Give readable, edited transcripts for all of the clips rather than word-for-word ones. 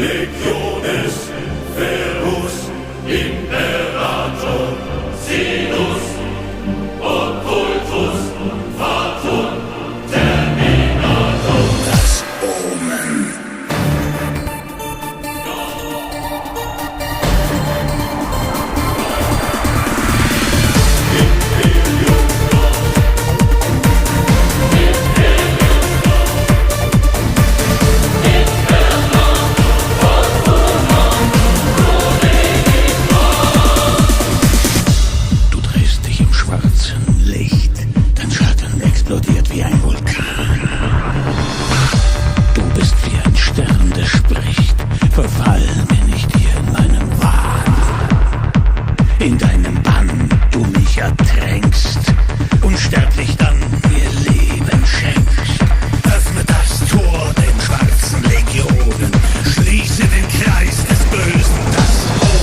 Legiones, Verus, Imperator, Sinus, Occultus, Fatum, Terminator. Das Omen. Explodiert wie ein Vulkan. Du bist wie ein Stern, der spricht. Verfallen bin ich dir in meinem Wahn. In deinem Bann du mich ertränkst. Unsterblich dann mir Leben schenkst. Öffne das Tor den schwarzen Legionen. Schließe den Kreis des Bösen, das Omen.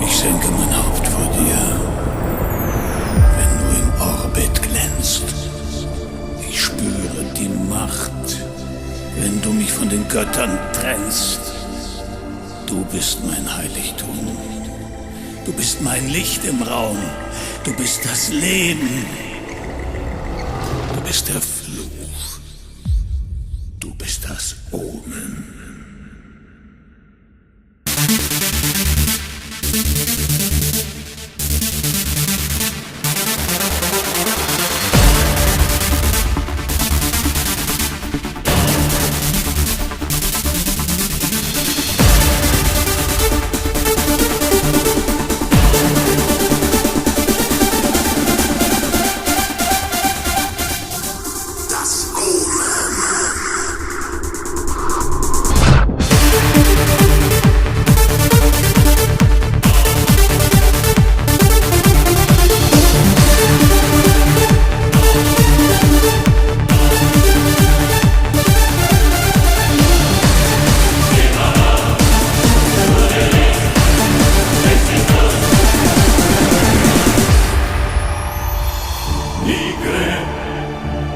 Ich senke mein Haupt vor dir, wenn du im Orbit glänzt. Ich spüre die Macht, wenn du mich von den Göttern trennst. Du bist mein Heiligtum. Du bist mein Licht im Raum. Du bist das Leben. Du bist der Fluch. Du bist das Omen.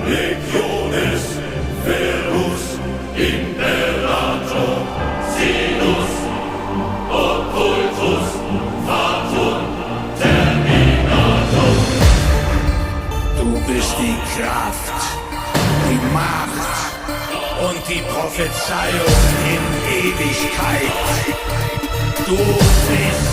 Legiones, Verus, Imperator, Sinus, Occultus, Fatum, Terminator. Du bist die Kraft, die Macht und die Prophezeiung in Ewigkeit. Du bist